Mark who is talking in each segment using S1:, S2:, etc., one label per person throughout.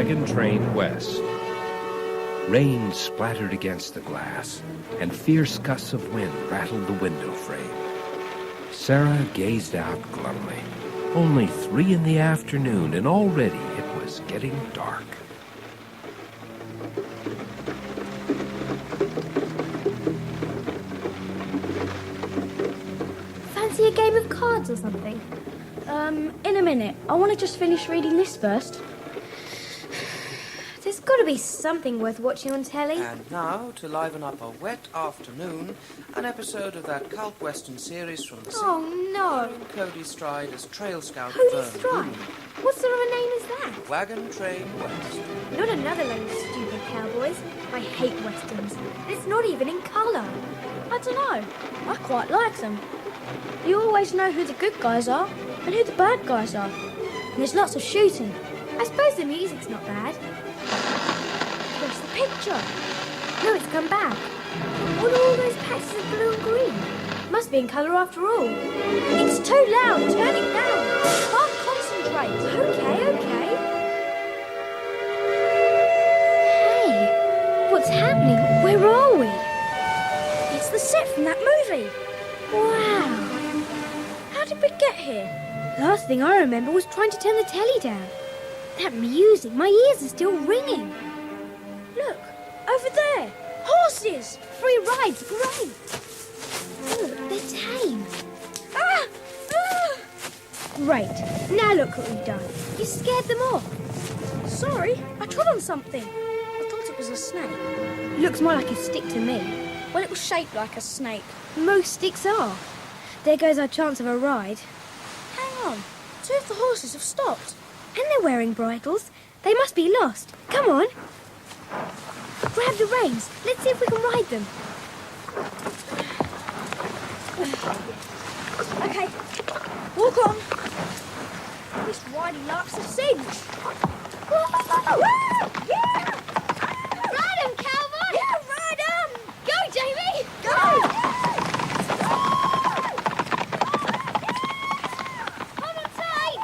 S1: wagon train west. Rain splattered against the glass, and fierce gusts of wind rattled the window frame. Sarah gazed out glumly. Only 3 in the afternoon, and already it was getting dark.
S2: Fancy a game of cards or something?
S3: In a minute. I want to just finish reading this first.
S2: There's got to be something worth watching on telly.
S4: And now, to liven up a wet afternoon, an episode of that cult western series from the
S2: Oh, no.
S4: starring Cody Stride as Trail Scout
S2: Cody
S4: Vern
S2: Stride?
S4: Boone.
S2: What sort of a name is that?
S4: Wagon Train West.
S2: Not another load of stupid cowboys. I hate westerns. It's not even in colour.
S3: I don't know. I quite like them. You always know who the good guys are and who the bad guys are. And there's lots of shooting.
S2: I suppose the music's not bad.
S3: Where's the picture?
S2: No, it's come back. What are all those patches of blue and green? Must be in colour after all.
S3: It's too loud. Turn it down. Can't concentrate.
S2: Okay. Hey, what's happening? Where are we?
S3: It's the set from that movie.
S2: Wow.
S3: How did we get here?
S2: Last thing I remember was trying to turn the telly down. That music, my ears are still ringing.
S3: Look, over there. Horses.
S2: Free rides, great. Oh, they're tame.
S3: Ah!
S2: Great. Now look what we've done. You scared them off.
S3: Sorry, I trod on something. I thought it was a snake.
S2: Looks more like a stick to me.
S3: Well, it was shaped like a snake.
S2: Most sticks are. There goes our chance of a ride.
S3: Hang on. 2 of the horses have stopped.
S2: And they're wearing bridles. They must be lost. Come on. Grab the reins. Let's see if we can ride them.
S3: Okay, walk on. This riding likes a cinch.
S2: Yeah! Ride 'em, cowboy!
S3: Yeah, ride 'em!
S2: Go, Jamie!
S3: Go!
S2: Hold on tight!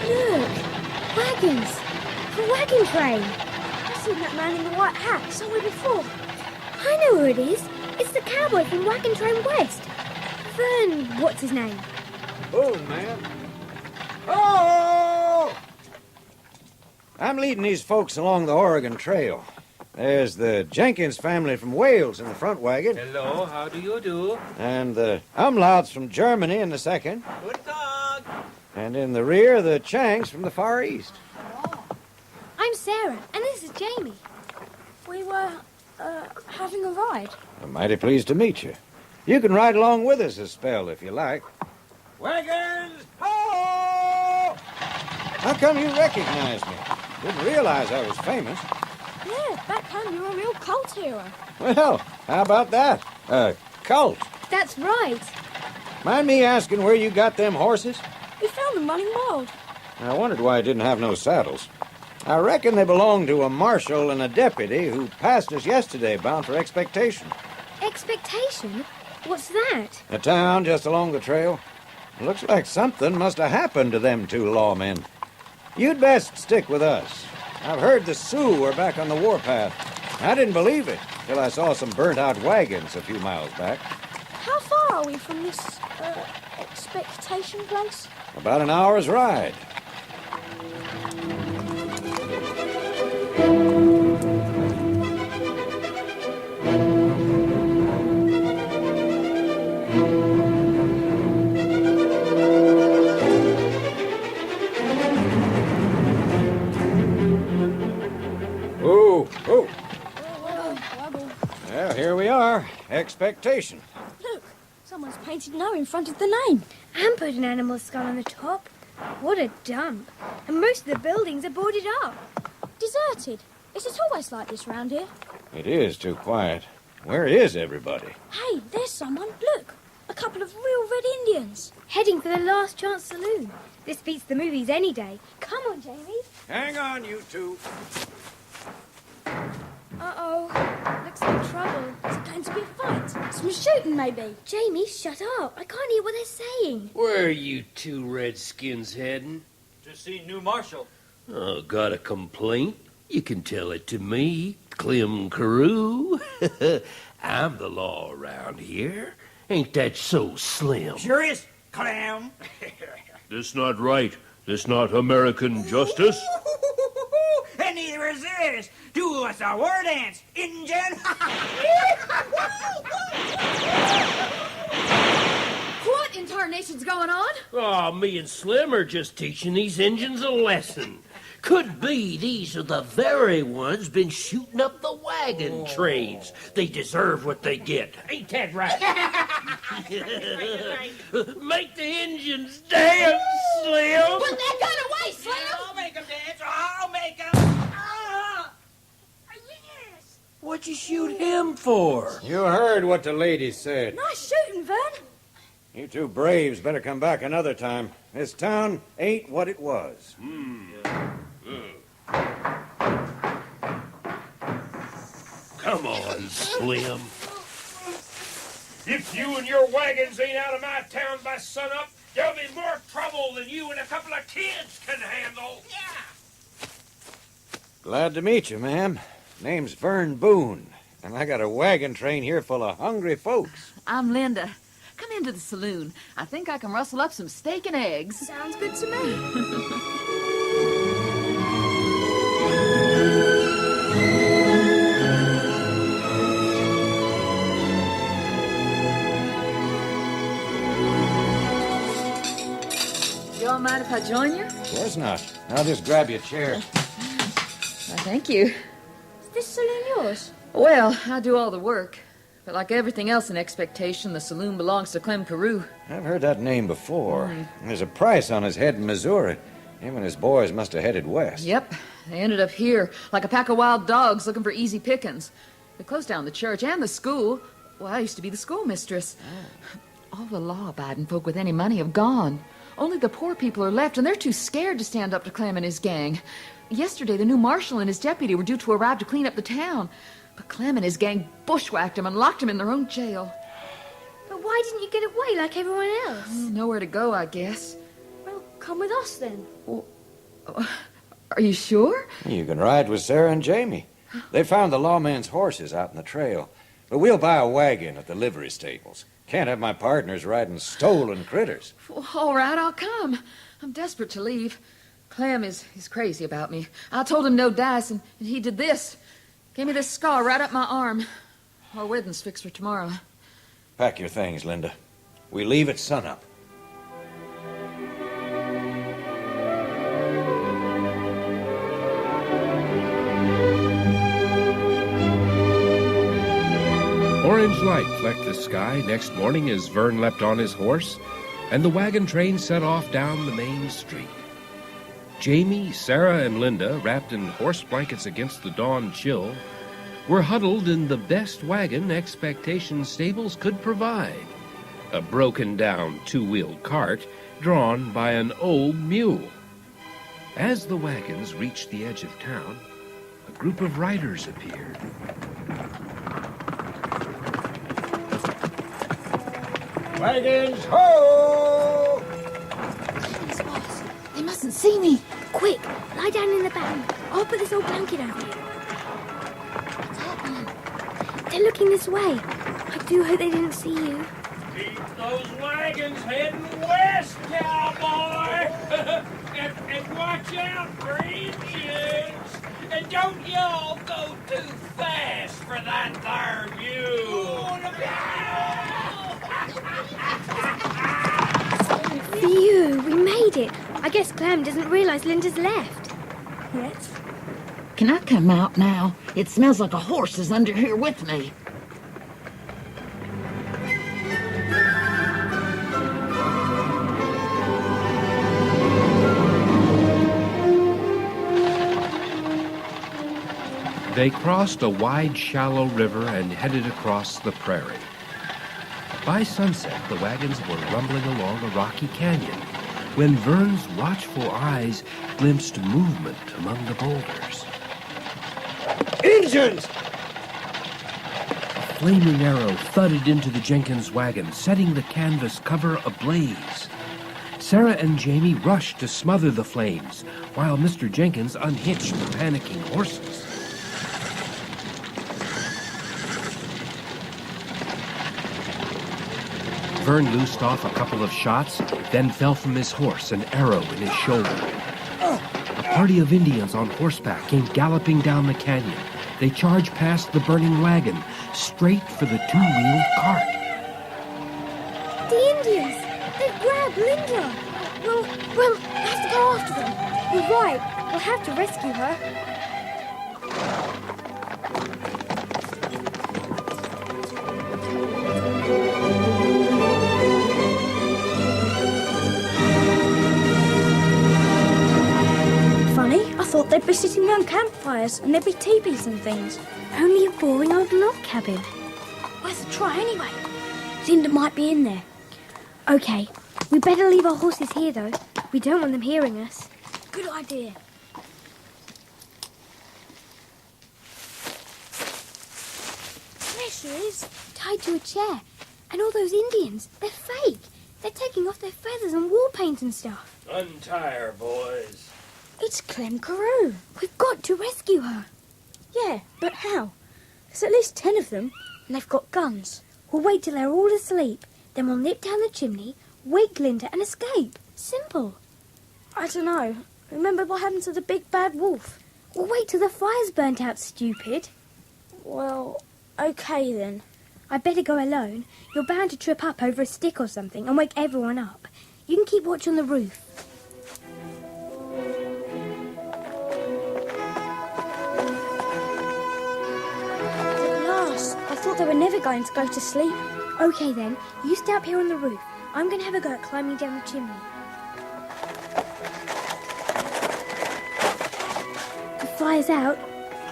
S2: Look! Wagons! A wagon train!
S3: I've seen that man in the white hat somewhere before.
S2: I know who it is. It's the cowboy from Wagon Train West. Vern, what's his name?
S5: Boom, man. Oh! I'm leading these folks along the Oregon Trail. There's the Jenkins family from Wales in the front wagon.
S6: Hello, how do you do?
S5: And the Umlauts from Germany in the second.
S6: Good dog.
S5: And in the rear, the Changs from the Far East.
S2: I'm Sarah, and this is Jamie.
S3: We were, having a ride.
S5: I'm mighty pleased to meet you. You can ride along with us a spell if you like. Wagons! Ho! How come you recognize me? Didn't realize I was famous.
S3: Yeah, back home you're a real cult hero.
S5: Well, how about that? A cult.
S2: That's right.
S5: Mind me asking where you got them horses?
S3: We found them running wild.
S5: I wondered why I didn't have no saddles. I reckon they belong to a marshal and a deputy who passed us yesterday, bound for expectation.
S2: Expectation? What's that?
S5: A town just along the trail. Looks like something must have happened to them 2 lawmen. You'd best stick with us. I've heard the Sioux are back on the warpath. I didn't believe it till I saw some burnt-out wagons a few miles back.
S3: How far are we from this, expectation place?
S5: About an hour's ride. Oh. Well, here we are. Expectation.
S3: Look, someone's painted no in front of the name.
S2: And put an animal skull on the top. What a dump. And most of the buildings are boarded up.
S3: Deserted. Is it always like this round here?
S5: It is too quiet. Where is everybody?
S3: Hey, there's someone. Look, a couple of real red Indians.
S2: Heading for the Last Chance Saloon. This beats the movies any day. Come on, Jamie.
S5: Hang on, you two.
S3: Uh-oh. Looks like some shooting, maybe.
S2: Jamie, shut up. I can't hear what they're saying.
S1: Where are you two redskins heading?
S6: To see new marshal.
S1: Oh, got a complaint? You can tell it to me, Clem Carew. I'm the law around here. Ain't that so, Slim?
S7: Sure is, Clem.
S1: This not right. This not American justice.
S7: And neither is this. Do us a war dance, Injun.
S8: What in tarnation's going on?
S1: Oh, me and Slim are just teaching these engines a lesson. Could be these are the very ones been shooting up the wagon trains. They deserve what they get. Ain't that right? Make the engines dance, Slim.
S8: Put that gun away, Slim!
S7: I'll make them dance. I'll make them. Yes.
S1: What'd you shoot him for?
S5: You heard what the lady said.
S3: Nice shooting, Vern.
S5: You two braves better come back another time. This town ain't what it was.
S1: Come on, Slim.
S9: If you and your wagons ain't out of my town by sunup, there'll be more trouble than you and a couple of kids can handle.
S7: Yeah.
S5: Glad to meet you, ma'am. Name's Vern Boone, and I got a wagon train here full of hungry folks.
S8: I'm Linda. Come into the saloon. I think I can rustle up some steak and eggs.
S2: Sounds good to me.
S8: You all mind if I join you?
S5: Of course not. I'll just grab you a chair.
S8: Thank you.
S3: Is this saloon yours?
S8: Well, I do all the work. But like everything else in Expectation, the saloon belongs to Clem Carew.
S5: I've heard that name before. There's a price on his head in Missouri. Him and his boys must have headed west.
S8: Yep. They ended up here, like a pack of wild dogs looking for easy pickings. They closed down the church and the school. Well, I used to be the schoolmistress. All the law-abiding folk with any money have gone. Only the poor people are left, and they're too scared to stand up to Clem and his gang. Yesterday, the new marshal and his deputy were due to arrive to clean up the town. But Clem and his gang bushwhacked him and locked him in their own jail.
S2: But why didn't you get away like everyone else?
S8: Nowhere to go, I guess.
S3: Well, come with us then.
S8: Are you sure?
S5: You can ride with Sarah and Jamie. They found the lawman's horses out in the trail. But we'll buy a wagon at the livery stables. Can't have my partners riding stolen critters.
S8: Well, all right, I'll come. I'm desperate to leave. Clem is crazy about me. I told him no dice, and he did this. Gave me this scar right up my arm. Our wedding's fixed for tomorrow.
S5: Pack your things, Linda. We leave at sunup.
S1: Orange light flecked the sky next morning as Vern leapt on his horse, and the wagon train set off down the main street. Jamie, Sarah, and Linda, wrapped in horse blankets against the dawn chill, were huddled in the best wagon Expectation stables could provide, a broken-down two-wheeled cart drawn by an old mule. As the wagons reached the edge of town, a group of riders appeared.
S5: Wagons, ho!
S8: Please, boss. They mustn't see me.
S2: Quick, lie down in the back. I'll put this old blanket over you.
S8: What's happening?
S2: They're looking this way. I do hope they didn't see you.
S9: Keep those wagons heading west, cowboy! and watch out for engines! And don't y'all go too fast for that there mule!
S2: Phew, we made it. I guess Clem doesn't realize Linda's left.
S3: Yes.
S10: Can I come out now? It smells like a horse is under here with me.
S1: They crossed a wide, shallow river and headed across the prairie. By sunset, the wagons were rumbling along a rocky canyon when Vern's watchful eyes glimpsed movement among the boulders.
S5: Engines!
S1: A flaming arrow thudded into the Jenkins wagon, setting the canvas cover ablaze. Sarah and Jamie rushed to smother the flames, while Mr. Jenkins unhitched the panicking horses. Vern loosed off a couple of shots, then fell from his horse, an arrow in his shoulder. A party of Indians on horseback came galloping down the canyon. They charged past the burning wagon, straight for the two-wheeled cart.
S2: The Indians! They've grabbed Linda! We'll have to go after them. You're right. We'll have to rescue her.
S3: I thought they'd be sitting round campfires and there'd be teepees and things.
S2: Only a boring old log cabin.
S3: Let's try anyway. Linda might be in there.
S2: Okay, we better leave our horses here, though. We don't want them hearing us.
S3: Good idea. There she is.
S2: Tied to a chair. And all those Indians, they're fake. They're taking off their feathers and war paint and stuff.
S9: Untie her, boys.
S3: It's Clem Carew.
S2: We've got to rescue her.
S3: Yeah, but how? There's at least 10 of them, and they've got guns.
S2: We'll wait till they're all asleep. Then we'll nip down the chimney, wake Linda, and escape. Simple.
S3: I don't know. Remember what happened to the big bad wolf?
S2: We'll wait till the fire's burnt out, stupid.
S3: Well, okay then.
S2: I'd better go alone. You're bound to trip up over a stick or something and wake everyone up. You can keep watch on the roof.
S3: I thought they were never going to go to sleep.
S2: Okay then, you stay up here on the roof. I'm going to have a go at climbing down the chimney. The fire's out.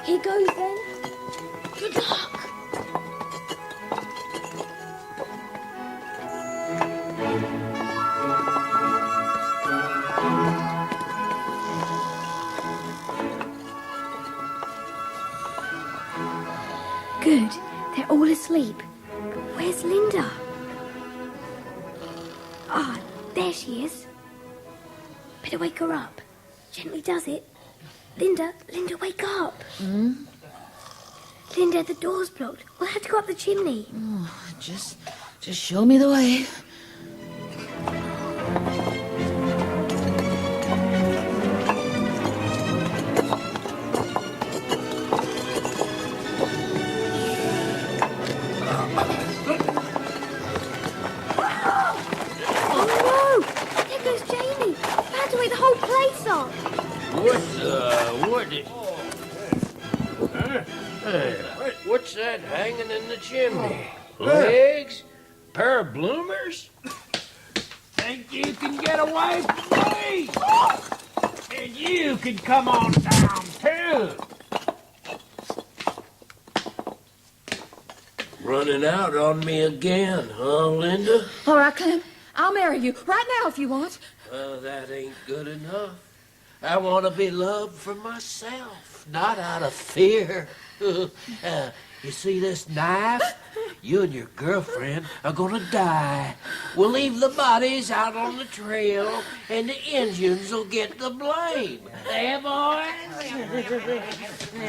S2: Here goes then.
S3: Good luck.
S2: Good. They're all asleep. Where's Linda? Ah, there she is. Better wake her up. Gently does it. Linda, wake up. Linda, the door's blocked. We'll have to go up the chimney.
S8: Oh, just show me the way.
S9: What's that hanging in the chimney? Legs? Pair of bloomers? Think you can get away from me? And you can come on down, too. Running out on me again, huh, Linda?
S8: All right, Clem. I'll marry you right now if you want.
S9: That ain't good enough. I want to be loved for myself, not out of fear. You see this knife? You and your girlfriend are gonna die. We'll leave the bodies out on the trail, and the Indians will get the blame. There, boys?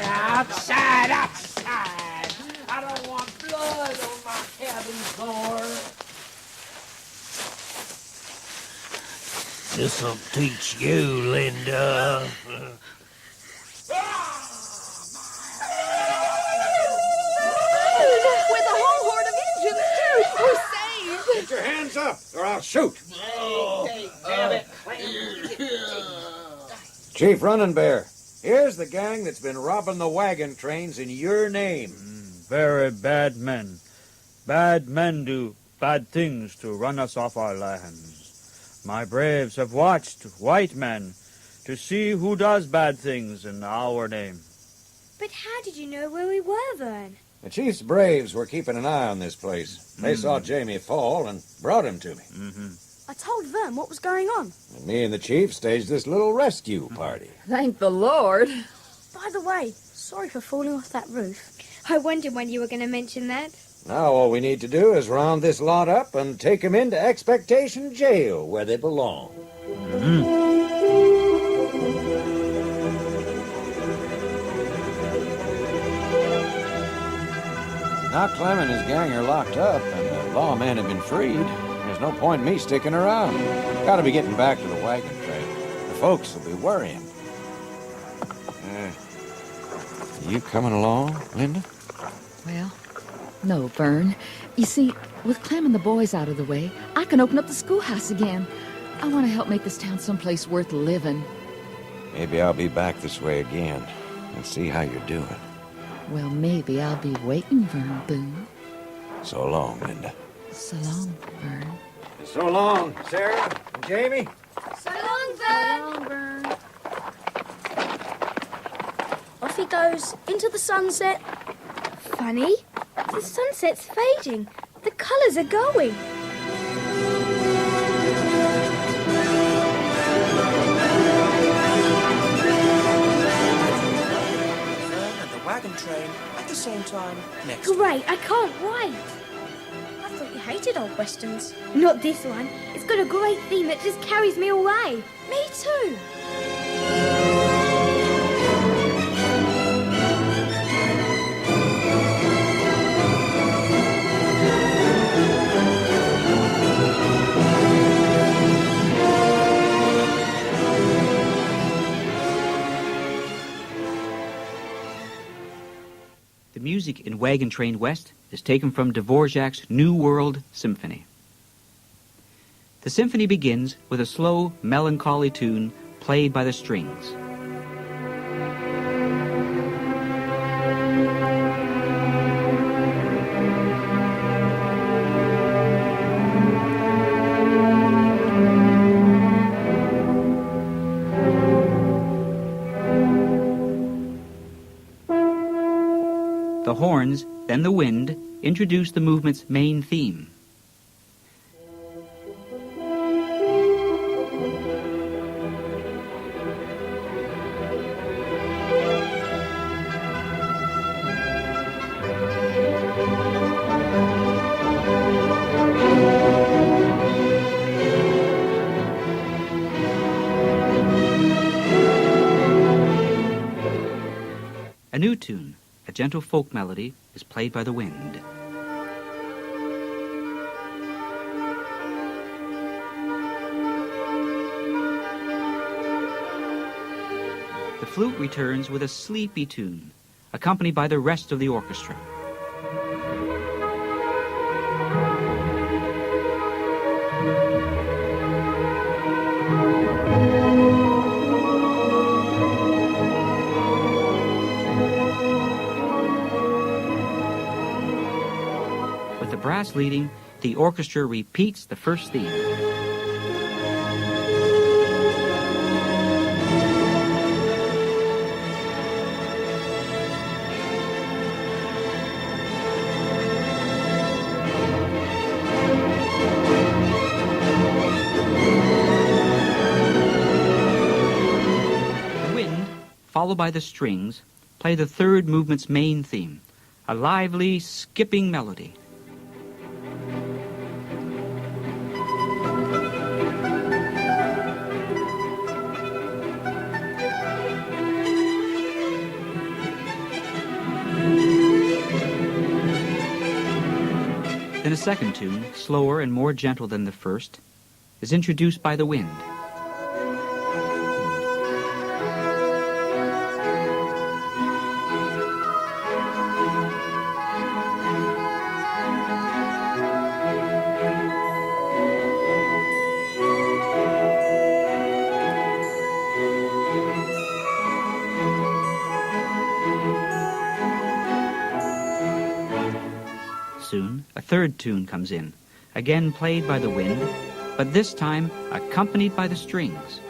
S9: Outside, outside. I don't want blood on my cabin floor. This'll teach you, Linda.
S5: Get your hands up, or I'll shoot.
S7: Damn it.
S5: Chief Running Bear, here's the gang that's been robbing the wagon trains in your name.
S11: Very bad men. Bad men do bad things to run us off our lands. My braves have watched white men to see who does bad things in our name.
S2: But how did you know where we were, Vern?
S5: The chief's braves were keeping an eye on this place. They saw Jamie fall and brought him to me.
S3: I told Vern what was going on.
S5: And me and the chief staged this little rescue party.
S8: Thank the Lord.
S3: By the way, sorry for falling off that roof.
S2: I wondered when you were going to mention that.
S5: Now all we need to do is round this lot up and take 'em into Expectation Jail, where they belong. Now Clem and his gang are locked up, and the lawmen have been freed. There's no point in me sticking around. Gotta be getting back to the wagon train. The folks will be worrying. You coming along, Linda?
S8: Well, no, Vern. You see, with Clem and the boys out of the way, I can open up the schoolhouse again. I want to help make this town someplace worth living.
S5: Maybe I'll be back this way again and see how you're doing.
S8: Well, maybe I'll be waiting, Vern Boone.
S5: So long, Linda.
S8: So long, Vern.
S5: So long, Sarah and Jamie.
S2: So long, Vern.
S3: So long, Vern. Off he goes into the sunset.
S2: Funny. The sunset's fading. The colours are going.
S4: And the wagon train at the same time next.
S2: Great, I can't wait.
S3: I thought you hated old westerns.
S2: Not this one. It's got a great theme that just carries me away.
S3: Me too.
S12: The music in Wagon Train West is taken from Dvorak's New World Symphony. The symphony begins with a slow, melancholy tune played by the strings. The horns, then the wind, introduce the movement's main theme. A new tune, a gentle folk melody, is played by the wind. The flute returns with a sleepy tune, accompanied by the rest of the orchestra. With the brass leading, the orchestra repeats the first theme. The wind, followed by the strings, play the third movement's main theme, a lively, skipping melody. Then a second tune, slower and more gentle than the first, is introduced by the wind. Soon, a third tune comes in, again played by the wind, but this time accompanied by the strings.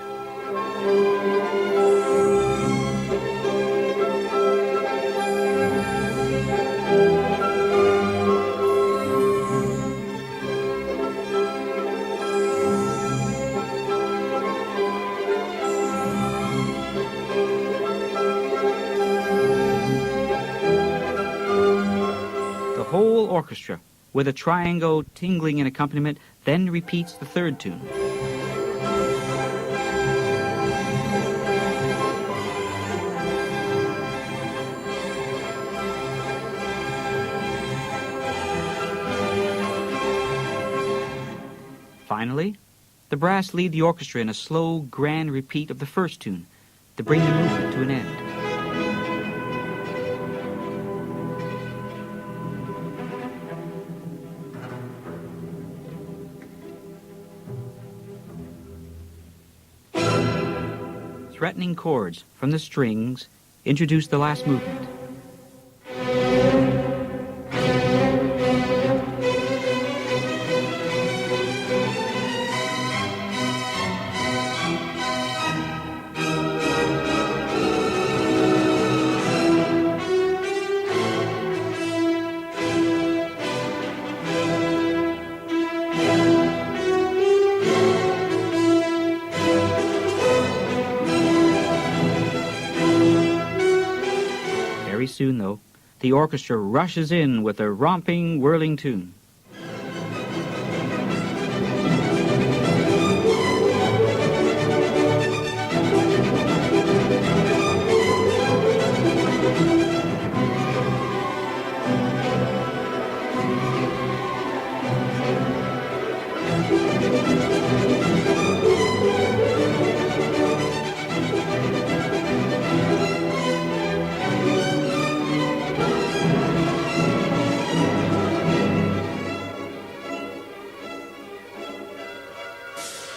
S12: whole orchestra, with a triangle tingling in accompaniment, then repeats the third tune. Finally, the brass lead the orchestra in a slow, grand repeat of the first tune to bring the movement to an end. Threatening chords from the strings introduce the last movement. Very soon, though, the orchestra rushes in with a romping, whirling tune.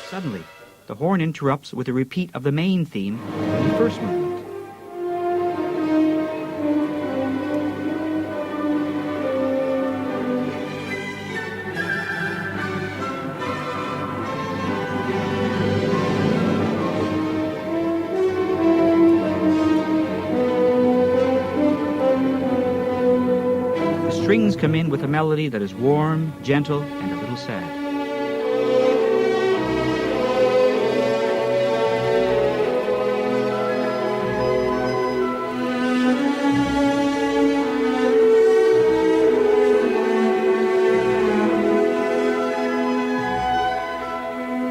S12: Suddenly, the horn interrupts with a repeat of the main theme of the first movement. The strings come in with a melody that is warm, gentle, and a little sad.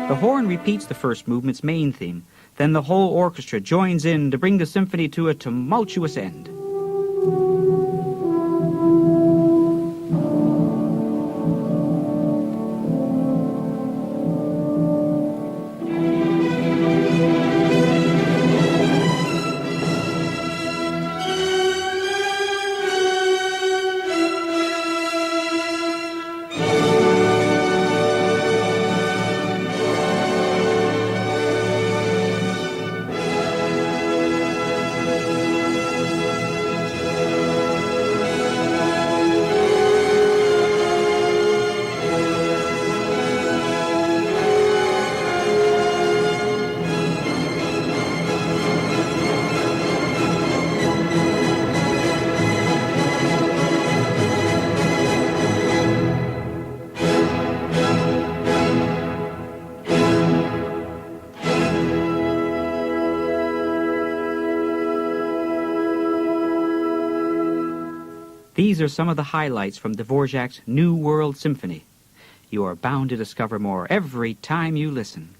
S12: The horn repeats the first movement's main theme. Then the whole orchestra joins in to bring the symphony to a tumultuous end. These are some of the highlights from Dvorak's New World Symphony. You are bound to discover more every time you listen.